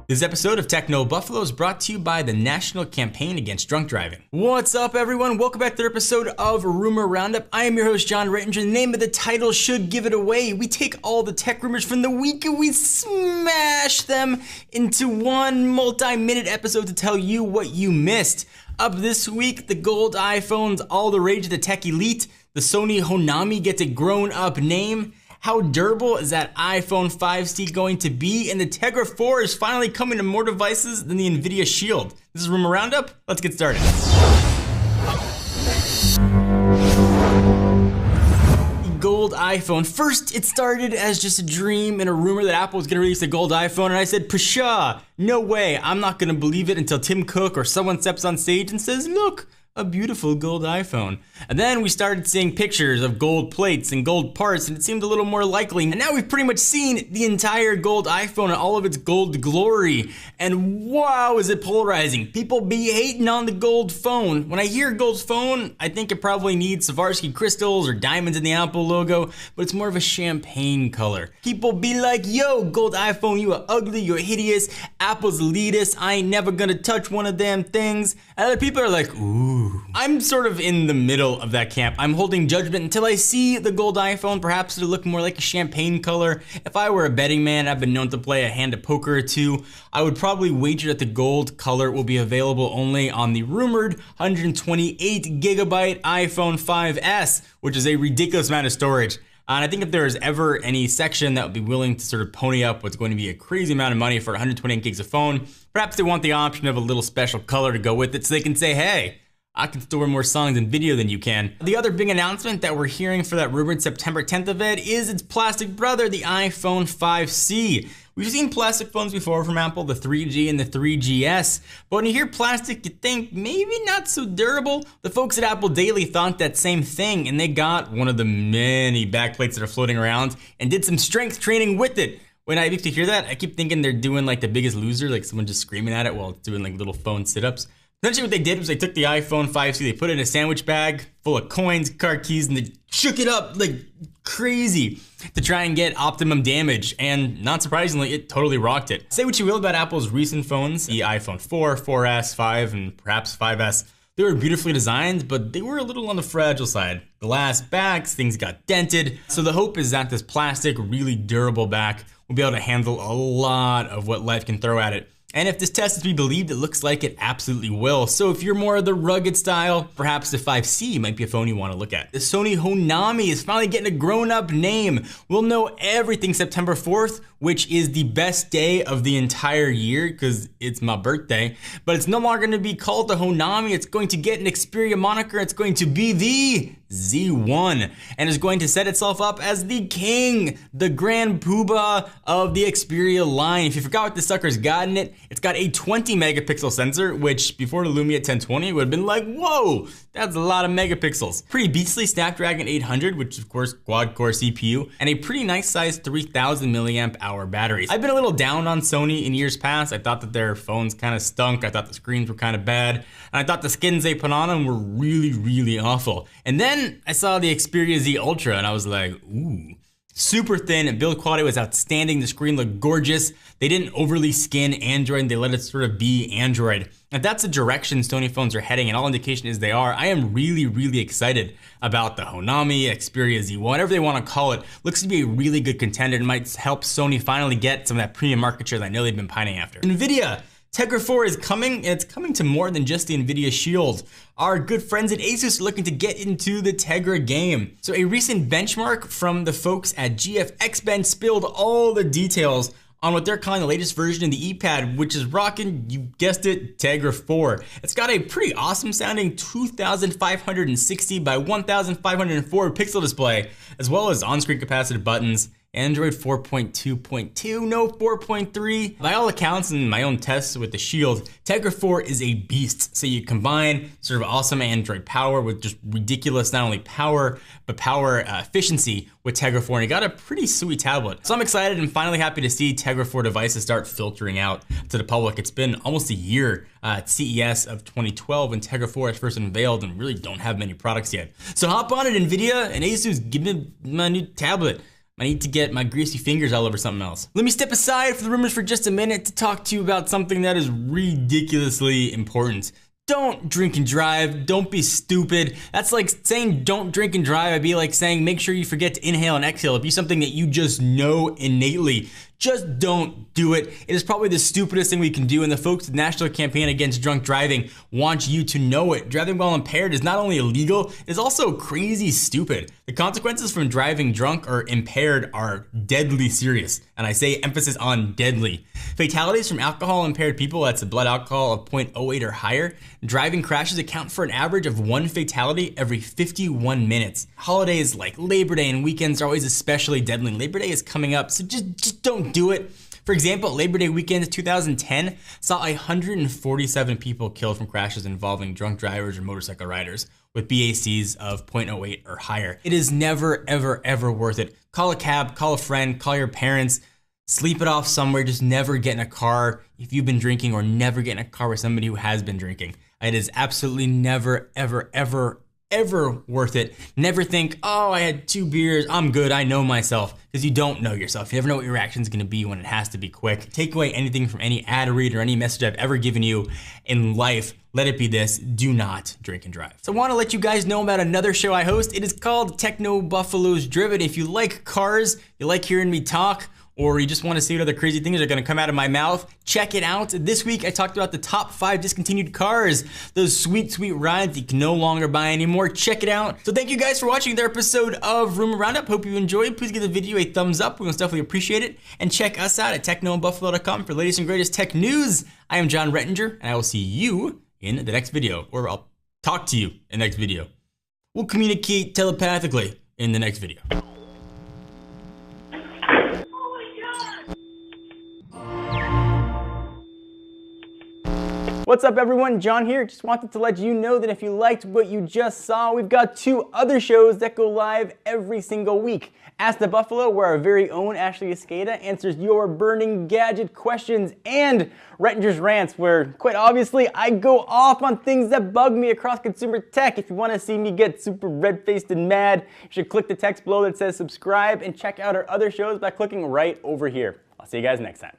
This episode of Techno Buffalo is brought to you by the National Campaign Against Drunk Driving. What's up, everyone? Welcome back to the episode of Rumor Roundup. I am your host, John Rattinger. The name of the title should give it away. We take all the tech rumors from the week and we smash them into one multi-minute episode to tell you what you missed. Up this week, the gold iPhones, all the rage of the tech elite. The Sony Honami gets a grown-up name. How durable is that iPhone 5C going to be? And the Tegra 4 is finally coming to more devices than the NVIDIA Shield. This is Rumor Roundup. Let's get started. The gold iPhone. First, it started as just a dream and a rumor that Apple was going to release a gold iPhone, and I said, pshaw, no way. I'm not going to believe it until Tim Cook or someone steps on stage and says, look, a beautiful gold iPhone. And then we started seeing pictures of gold plates and gold parts, and it seemed a little more likely. And now we've pretty much seen the entire gold iPhone and all of its gold glory. And wow, is it polarizing. People be hating on the gold phone. When I hear gold phone, I think it probably needs Swarovski crystals or diamonds in the Apple logo, but it's more of a champagne color. People be like, yo, gold iPhone, you are ugly, you're hideous, Apple's elitist, I ain't never gonna touch one of them things. And other people are like, ooh. I'm sort of in the middle of that camp. I'm holding judgment until I see the gold iPhone. Perhaps it'll look more like a champagne color. If I were a betting man, I've been known to play a hand of poker or two, I would probably wager that the gold color will be available only on the rumored 128 gigabyte iPhone 5S, which is a ridiculous amount of storage. And I think if there is ever any section that would be willing to sort of pony up what's going to be a crazy amount of money for 128 gigs of phone, perhaps they want the option of a little special color to go with it so they can say, hey, I can store more songs and video than you can. The other big announcement that we're hearing for that rumored September 10th event is its plastic brother, the iPhone 5C. We've seen plastic phones before from Apple, the 3G and the 3GS, but when you hear plastic, you think maybe not so durable. The folks at Apple Daily thought that same thing, and they got one of the many backplates that are floating around and did some strength training with it. When I used to hear that, I keep thinking they're doing like The Biggest Loser, like someone just screaming at it while it's doing like little phone sit-ups. Essentially what they did was they took the iPhone 5C, they put it in a sandwich bag full of coins, car keys, and they shook it up like crazy to try and get optimum damage. And not surprisingly, it totally rocked it. Say what you will about Apple's recent phones, the iPhone 4, 4S, 5, and perhaps 5S. They were beautifully designed, but they were a little on the fragile side. Glass backs, things got dented. So the hope is that this plastic, really durable back will be able to handle a lot of what life can throw at it. And if this test is to be believed, it looks like it absolutely will. So if you're more of the rugged style, perhaps the 5C might be a phone you want to look at. The Sony Honami is finally getting a grown-up name. We'll know everything September 4th, which is the best day of the entire year because it's my birthday. But it's no longer going to be called the Honami. It's going to get an Xperia moniker. It's going to be the Z1 and is going to set itself up as the king, the grand poobah of the Xperia line. If you forgot what the sucker's got in it, it's got a 20 megapixel sensor, which before the Lumia 1020 would have been like, whoa, that's a lot of megapixels. Pretty beastly Snapdragon 800, which is of course quad core CPU, and a pretty nice sized 3000 milliamp hour batteries. I've been a little down on Sony in years past. I thought that their phones kind of stunk. I thought the screens were kind of bad. And I thought the skins they put on them were really, really awful. And then I saw the Xperia Z Ultra and I was like, ooh. Super thin, build quality was outstanding, the screen looked gorgeous. They didn't overly skin Android, they let it sort of be Android. If that's the direction Sony phones are heading, and all indication is they are, I am really, really excited about the Honami, Xperia Z, whatever they want to call it. Looks to be a really good contender and might help Sony finally get some of that premium market share that I know they've been pining after. NVIDIA. Tegra 4 is coming, and it's coming to more than just the NVIDIA Shield. Our good friends at Asus are looking to get into the Tegra game. So a recent benchmark from the folks at GFXBench spilled all the details on what they're calling the latest version of the ePad, which is rocking, you guessed it, Tegra 4. It's got a pretty awesome sounding 2560 by 1504 pixel display, as well as on-screen capacitive buttons, Android 4.2.2, no 4.3. By all accounts and my own tests with the Shield, Tegra 4 is a beast. So you combine sort of awesome Android power with just ridiculous, not only power, but power efficiency with Tegra 4, and you got a pretty sweet tablet. So I'm excited and finally happy to see Tegra 4 devices start filtering out to the public. It's been almost a year at CES of 2012 when Tegra 4 was first unveiled and really don't have many products yet. So hop on it, NVIDIA and Asus, give me my new tablet. I need to get my greasy fingers all over something else. Let me step aside for the rumors for just a minute to talk to you about something that is ridiculously important. Don't drink and drive. Don't be stupid. That's like saying don't drink and drive. I'd be like saying make sure you forget to inhale and exhale. It'd be something that you just know innately. Just don't do it. It is probably the stupidest thing we can do, and the folks at the National Campaign Against Drunk Driving want you to know it. Driving while impaired is not only illegal, it is also crazy stupid. The consequences from driving drunk or impaired are deadly serious, and I say emphasis on deadly. Fatalities from alcohol impaired people, that's a blood alcohol of 0.08 or higher. Driving crashes account for an average of 1 fatality every 51 minutes. Holidays like Labor Day and weekends are always especially deadly. Labor Day is coming up, so just don't do it. For example, Labor Day weekend 2010 saw 147 people killed from crashes involving drunk drivers or motorcycle riders with BACs of 0.08 or higher. It is never, ever, ever worth it. Call a cab, call a friend, call your parents, sleep it off somewhere. Just never get in a car if you've been drinking, or never get in a car with somebody who has been drinking. It is absolutely never, ever, ever, ever worth it. Never think, oh, I had 2 beers, I'm good, I know myself, because you don't know yourself. You never know what your reaction is going to be when it has to be quick. Take away anything from any ad read or any message I've ever given you in life. Let it be this: do not drink and drive. So I want to let you guys know about another show I host. It is called Techno Buffaloes Driven. If you like cars, you like hearing me talk, or you just want to see what other crazy things are going to come out of my mouth, check it out. This week I talked about the top 5 discontinued cars, those sweet, sweet rides that you can no longer buy anymore. Check it out. So thank you guys for watching their episode of Rumor Roundup. Hope you enjoyed. Please give the video a thumbs up. We most definitely appreciate it. And check us out at technobuffalo.com for the latest and greatest tech news. I am John Rettinger, and I will see you in the next video, or I'll talk to you in the next video. We'll communicate telepathically in the next video. What's up everyone, John here. Just wanted to let you know that if you liked what you just saw, we've got 2 other shows that go live every single week. Ask the Buffalo, where our very own Ashley Escada answers your burning gadget questions, and Rettinger's Rants, where quite obviously I go off on things that bug me across consumer tech. If you want to see me get super red-faced and mad, you should click the text below that says subscribe, and check out our other shows by clicking right over here. I'll see you guys next time.